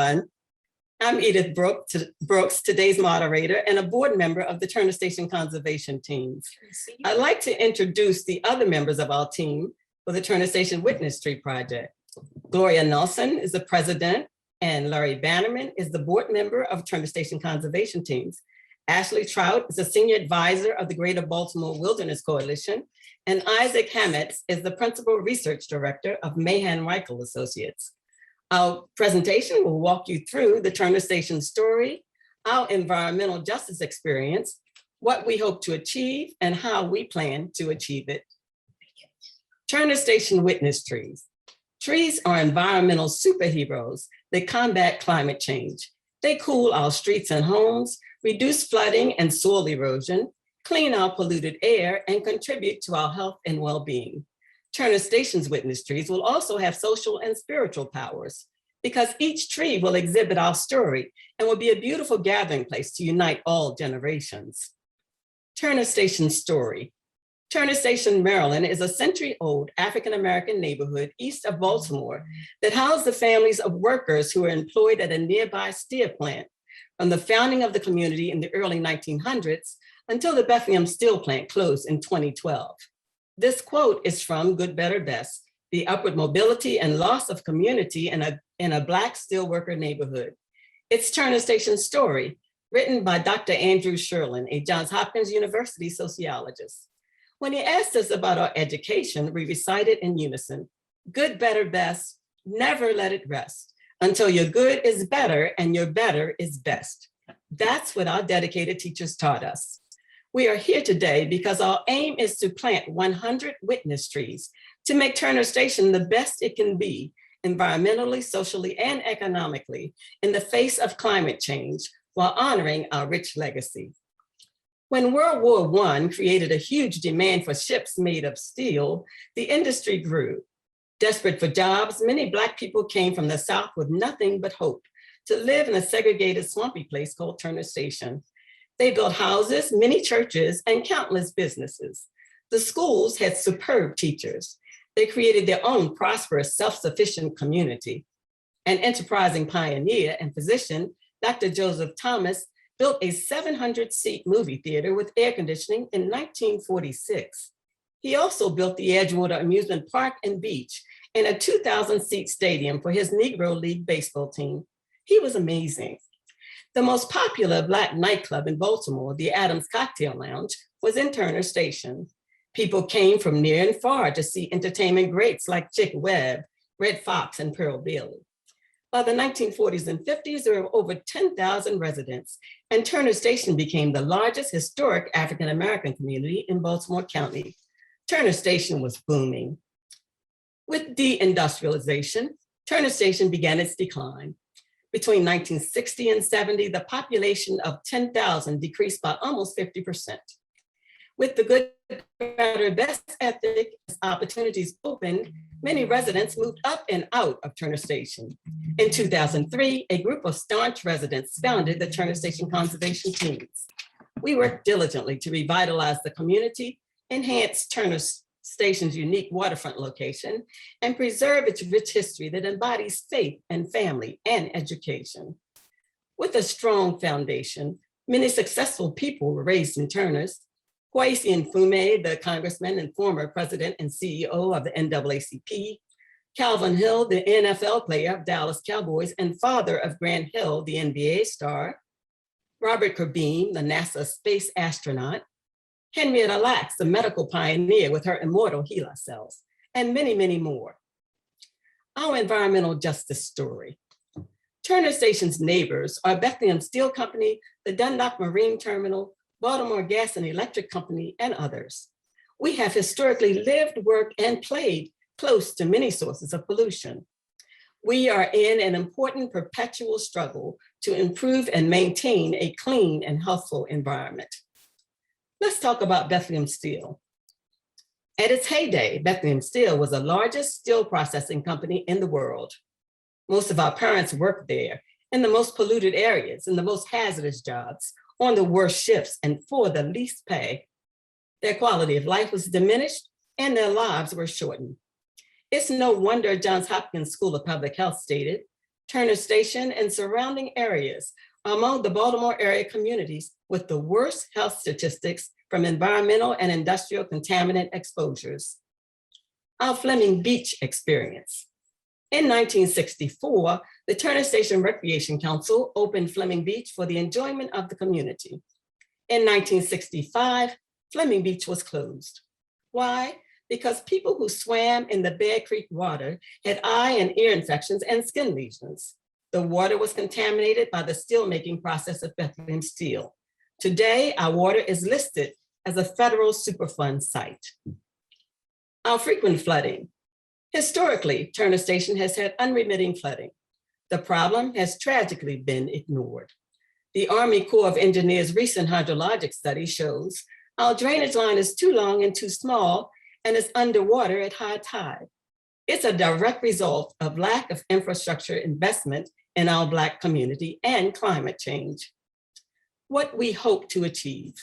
everyone. I'm Edith Brooks, today's moderator and a board member of the Turner Station Conservation Teams. I'd like to introduce the other members of our team for the Turner Station Witness Tree Project. Gloria Nelson is the president, and Larry Bannerman is the board member of Turner Station Conservation Teams. Ashley Trout is a senior advisor of the Greater Baltimore Wilderness Coalition, and Isaac Hametz is the principal research director of Mahan Reichel Associates. Our presentation will walk you through the Turner Station story, our environmental justice experience, what we hope to achieve, and how we plan to achieve it. Turner Station Witness Trees. Trees are environmental superheroes that combat climate change. They cool our streets and homes, reduce flooding and soil erosion, clean our polluted air, and contribute to our health and well-being. Turner Station's witness trees will also have social and spiritual powers because each tree will exhibit our story and will be a beautiful gathering place to unite all generations. Turner Station's story. Turner Station, Maryland is a century-old African-American neighborhood east of Baltimore that housed the families of workers who were employed at a nearby steel plant from the founding of the community in the early 1900s until the Bethlehem Steel Plant closed in 2012. This quote is from Good, Better, Best, The Upward Mobility and Loss of Community in a Black Steelworker Neighborhood. It's Turner Station's story, written by Dr. Andrew Sherlin, a Johns Hopkins University sociologist. When he asked us about our education, we recited in unison, good, better, best, never let it rest until your good is better and your better is best. That's what our dedicated teachers taught us. We are here today because our aim is to plant 100 witness trees to make Turner Station the best it can be, environmentally, socially, and economically in the face of climate change while honoring our rich legacy. When World War I created a huge demand for ships made of steel, the industry grew. Desperate for jobs, many Black people came from the South with nothing but hope to live in a segregated, swampy place called Turner Station. They built houses, many churches, and countless businesses. The schools had superb teachers. They created their own prosperous, self-sufficient community. An enterprising pioneer and physician, Dr. Joseph Thomas, built a 700-seat movie theater with air conditioning in 1946. He also built the Edgewater Amusement Park and Beach and a 2,000-seat stadium for his Negro League baseball team. He was amazing. The most popular Black nightclub in Baltimore, the Adams Cocktail Lounge, was in Turner Station. People came from near and far to see entertainment greats like Chick Webb, Red Fox, and Pearl Bailey. By the 1940s and 50s, there were over 10,000 residents, and Turner Station became the largest historic African-American community in Baltimore County. Turner Station was booming. With deindustrialization, Turner Station began its decline. Between 1960 and 70, the population of 10,000 decreased by almost 50%. With the good, better, best ethic, as opportunities opened, many residents moved up and out of Turner Station. In 2003, a group of staunch residents founded the Turner Station Conservation Teams. We worked diligently to revitalize the community, enhance Turner Station's unique waterfront location, and preserve its rich history that embodies faith and family and education. With a strong foundation, many successful people were raised in Turner's. Kwesi Nfume, the congressman and former president and CEO of the NAACP, Calvin Hill, the NFL player of Dallas Cowboys and father of Grant Hill, the NBA star, Robert Corbeen, the NASA space astronaut, Henrietta Lacks, the medical pioneer with her immortal HeLa cells, and many, many more. Our environmental justice story. Turner Station's neighbors are Bethlehem Steel Company, the Dundalk Marine Terminal, Baltimore Gas and Electric Company, and others. We have historically lived, worked, and played close to many sources of pollution. We are in an important perpetual struggle to improve and maintain a clean and healthful environment. Let's talk about Bethlehem Steel. At its heyday, Bethlehem Steel was the largest steel processing company in the world. Most of our parents worked there in the most polluted areas, in the most hazardous jobs, on the worst shifts, and for the least pay. Their quality of life was diminished and their lives were shortened. It's no wonder Johns Hopkins School of Public Health stated, Turner Station and surrounding areas are among the Baltimore area communities with the worst health statistics from environmental and industrial contaminant exposures. Our Fleming Beach experience. In 1964, the Turner Station Recreation Council opened Fleming Beach for the enjoyment of the community. In 1965, Fleming Beach was closed. Why? Because people who swam in the Bear Creek water had eye and ear infections and skin lesions. The water was contaminated by the steelmaking process of Bethlehem Steel. Today, our water is listed as a federal Superfund site. Our frequent flooding. Historically, Turner Station has had unremitting flooding. The problem has tragically been ignored. The Army Corps of Engineers' recent hydrologic study shows our drainage line is too long and too small and is underwater at high tide. It's a direct result of lack of infrastructure investment in our Black community and climate change. What we hope to achieve.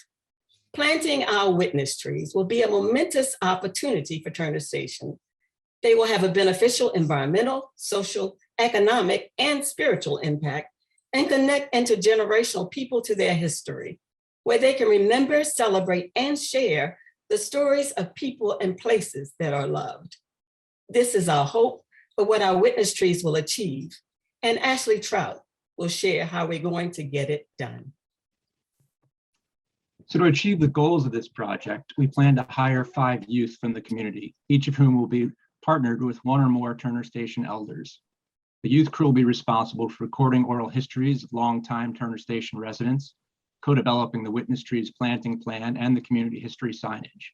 Planting our witness trees will be a momentous opportunity for Turner Station. They will have a beneficial environmental, social, economic, and spiritual impact and connect intergenerational people to their history, where they can remember, celebrate, and share the stories of people and places that are loved. This is our hope for what our witness trees will achieve, and Ashley Trout will share how we're going to get it done. So to achieve the goals of this project, we plan to hire 5 youth from the community, each of whom will be partnered with 1 or more Turner Station elders. The youth crew will be responsible for recording oral histories of longtime Turner Station residents, co-developing the witness trees planting plan and the community history signage,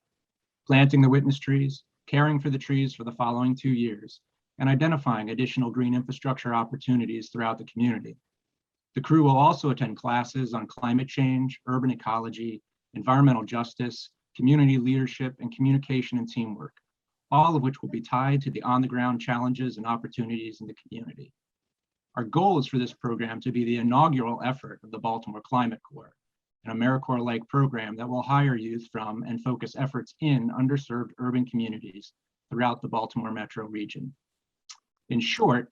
planting the witness trees, caring for the trees for the following 2 years, and identifying additional green infrastructure opportunities throughout the community. The crew will also attend classes on climate change, urban ecology, environmental justice, community leadership, and communication and teamwork, all of which will be tied to the on-the-ground challenges and opportunities in the community. Our goal is for this program to be the inaugural effort of the Baltimore Climate Corps, an AmeriCorps-like program that will hire youth from and focus efforts in underserved urban communities throughout the Baltimore metro region. In short,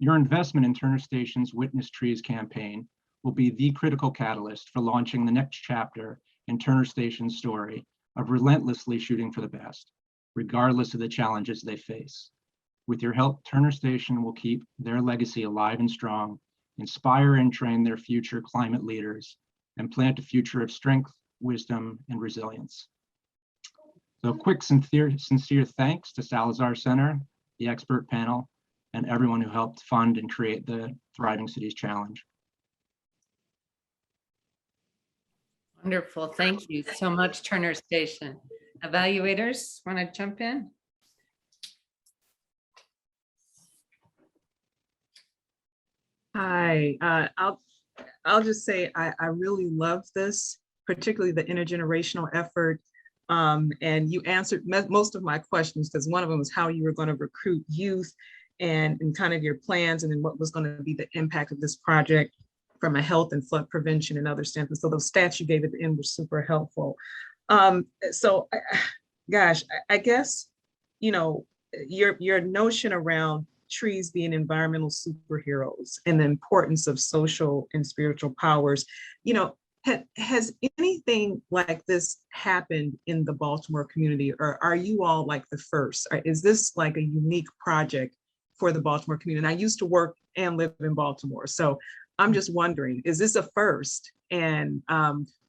your investment in Turner Station's Witness Trees campaign will be the critical catalyst for launching the next chapter in Turner Station's story of relentlessly shooting for the best, regardless of the challenges they face. With your help, Turner Station will keep their legacy alive and strong, inspire and train their future climate leaders, and plant a future of strength, wisdom, and resilience. So a quick sincere thanks to Salazar Center, the expert panel, and everyone who helped fund and create the Thriving Cities Challenge. Wonderful, thank you so much, Turner Station. Evaluators, want to jump in? Hi, I'll just say I really love this, particularly the intergenerational effort. And you answered most of my questions, because one of them was how you were going to recruit youth and kind of your plans, and then what was going to be the impact of this project from a health and flood prevention and other standpoints. So those stats you gave at the end were super helpful. Gosh, I guess, you know, your notion around trees being environmental superheroes and the importance of social and spiritual powers, you know, has anything like this happened in the Baltimore community, or are you all like the first? Or is this like a unique project for the Baltimore community? And I used to work and live in Baltimore, so I'm just wondering, is this a first? And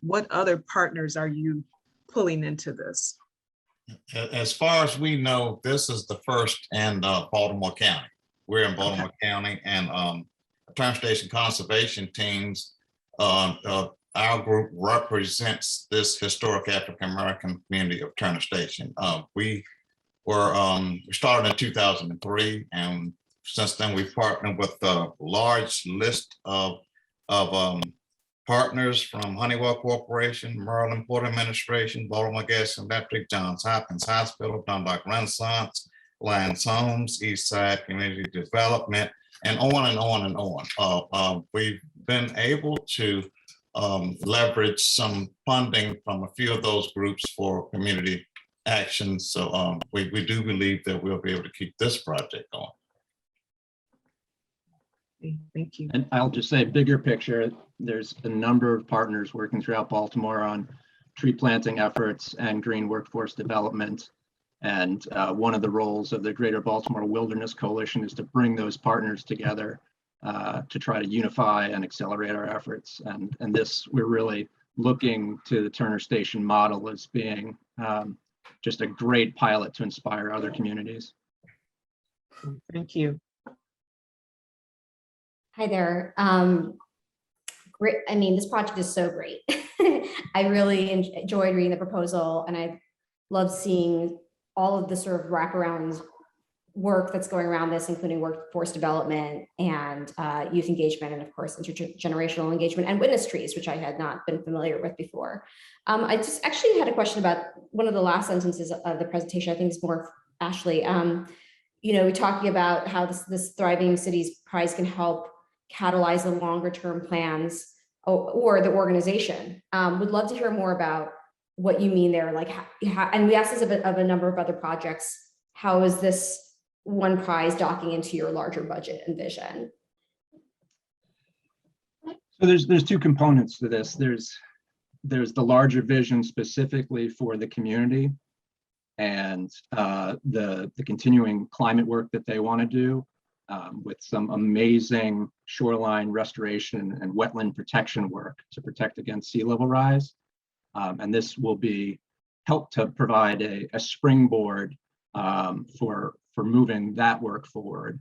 what other partners are you pulling into this? As far as we know, this is the first in Baltimore County. We're in Baltimore County, and Turner Station conservation teams, our group represents this historic African American community of Turner Station. We started in 2003, and since then we've partnered with a large list of partners from Honeywell Corporation, Maryland Port Administration, Baltimore Gas and Electric, Johns Hopkins Hospital, Dundalk Renaissance, Lions Homes, Eastside Community Development, and on and on and on. We've been able to leverage some funding from a few of those groups for community action. So we do believe that we'll be able to keep this project going. Okay, thank you. And I'll just say, bigger picture, there's a number of partners working throughout Baltimore on tree planting efforts and green workforce development. And one of the roles of the Greater Baltimore Wilderness Coalition is to bring those partners together to try to unify and accelerate our efforts. And this, we're really looking to the Turner Station model as being just a great pilot to inspire other communities. Thank you. Hi there. Great. I mean, this project is so great. I really enjoyed reading the proposal, and I love seeing all of the sort of wraparound work that's going around this, including workforce development and youth engagement, and of course, intergenerational engagement and witness trees, which I had not been familiar with before. I just actually had a question about one of the last sentences of the presentation. I think it's more Ashley. You know, we're talking about how this Thriving Cities Prize can help catalyze the longer term plans or the organization. Would love to hear more about what you mean there. Like, and we asked this of a number of other projects. How is this one prize docking into your larger budget and vision? So there's two components to this. There's the larger vision specifically for the community and the continuing climate work that they want to do with some amazing shoreline restoration and wetland protection work to protect against sea level rise. And this will help to provide a springboard for moving that work forward.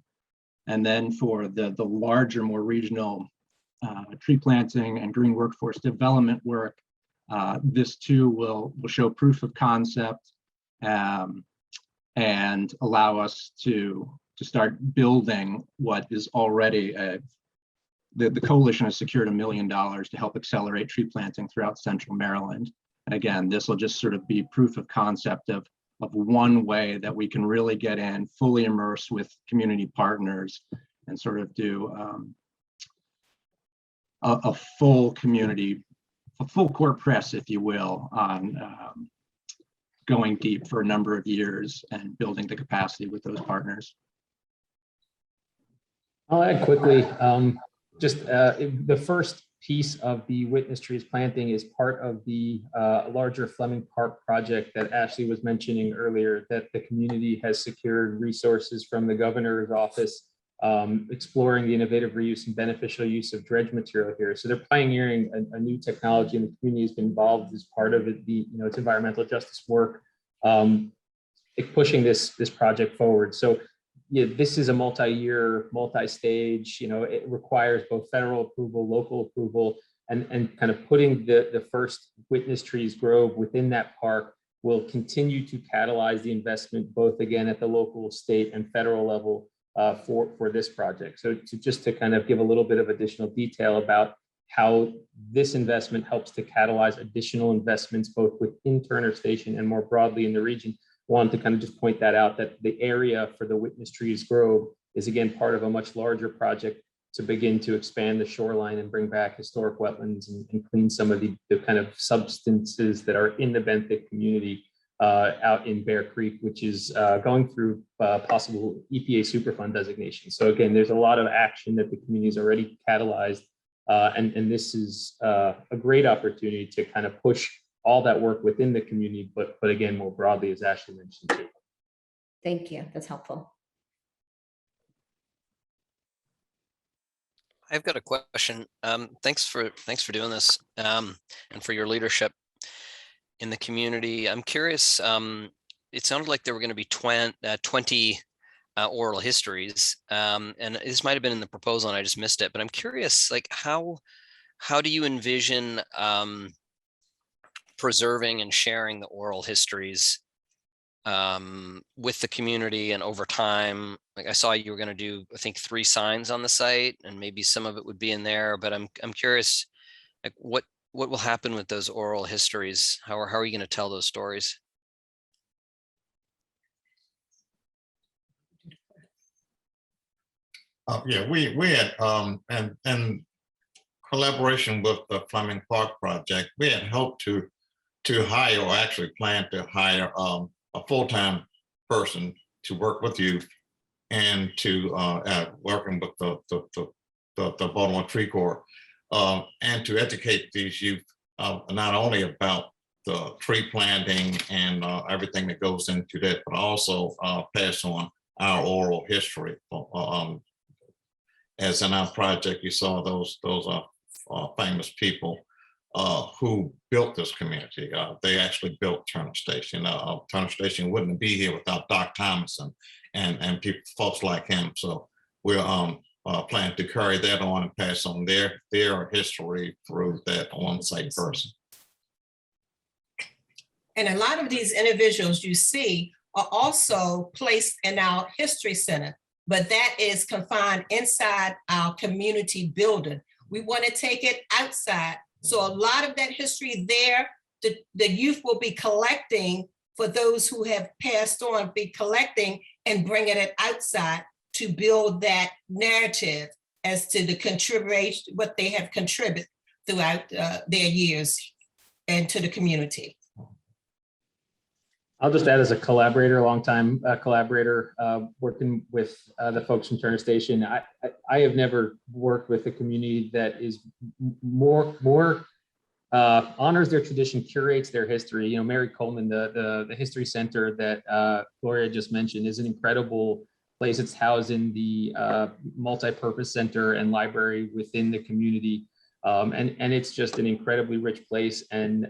And then for the larger, more regional tree planting and green workforce development work, this too will show proof of concept and allow us to start building what is already the coalition has secured $1 million to help accelerate tree planting throughout central Maryland. And again, this will just sort of be proof of concept of one way that we can really get in, fully immerse with community partners and sort of do a full court press, if you will, on going deep for a number of years and building the capacity with those partners. I'll add quickly, the first piece of the witness trees planting is part of the larger Fleming Park project that Ashley was mentioning earlier, that the community has secured resources from the governor's office, exploring the innovative reuse and beneficial use of dredge material here. So they're pioneering a new technology, and the community has been involved as part of it. It's environmental justice work, pushing this project forward. So yeah, this is a multi-year, multi-stage, it requires both federal approval, local approval, and kind of putting the first witness trees grove within that park will continue to catalyze the investment, both again at the local, state, and federal level for this project. So just to kind of give a little bit of additional detail about how this investment helps to catalyze additional investments, both within Turner Station and more broadly in the region. Wanted to kind of just point that out, that the area for the witness trees grove is again part of a much larger project to begin to expand the shoreline and bring back historic wetlands and clean some of the kind of substances that are in the benthic community out in Bear Creek, which is going through possible EPA Superfund designation. So again, there's a lot of action that the community has already catalyzed, and this is a great opportunity to kind of push all that work within the community, but again, more broadly, as Ashley mentioned too. Thank you. That's helpful. I've got a question. Thanks for doing this and for your leadership in the community. I'm curious. It sounded like there were going to be 20 oral histories, and this might have been in the proposal and I just missed it. But I'm curious, like how do you envision preserving and sharing the oral histories with the community and over time? Like I saw you were going to do, I think, 3 signs on the site, and maybe some of it would be in there. But I'm curious, like what will happen with those oral histories? How are you going to tell those stories? Yeah, we had and in collaboration with the Fleming Park project, we had hoped to hire, or actually plan to hire, a full-time person to work with youth and to working with the the Baltimore Tree Corps, and to educate these youth not only about the tree planting and everything that goes into that, but also pass on our oral history. As in our project, you saw those famous people who built this community. They actually built Turner Station. Turner Station wouldn't be here without Doc Thomason and people, folks like him. So we're planning to carry that on and pass on their history through that on-site person. And a lot of these individuals you see are also placed in our history center, but that is confined inside our community building. We want to take it outside. So a lot of that history there, the youth will be collecting for those who have passed on, be collecting and bringing it outside to build that narrative as to the contribution, what they have contributed throughout their years and to the community. I'll just add, as a collaborator, a longtime collaborator, working with the folks from Turner Station, I have never worked with a community that is more honors their tradition, curates their history. You know, Mary Coleman, the history center that Gloria just mentioned, is an incredible place. It's housed in the multi-purpose center and library within the community, and it's just an incredibly rich place. And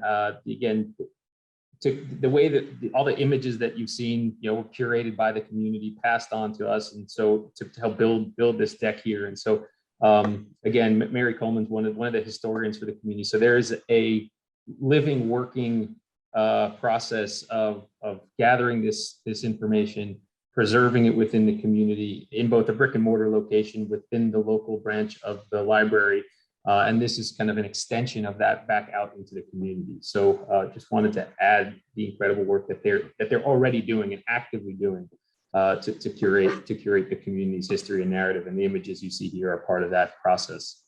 again, to the way that all the images that you've seen, you know, were curated by the community, passed on to us, and so to help build this deck here. And so again, Mary Coleman's one of the historians for the community. So there is a living, working process of gathering this information, preserving it within the community in both a brick and mortar location within the local branch of the library. And this is kind of an extension of that back out into the community. So just wanted to add the incredible work that they're already doing and actively doing to curate the community's history and narrative. And the images you see here are part of that process.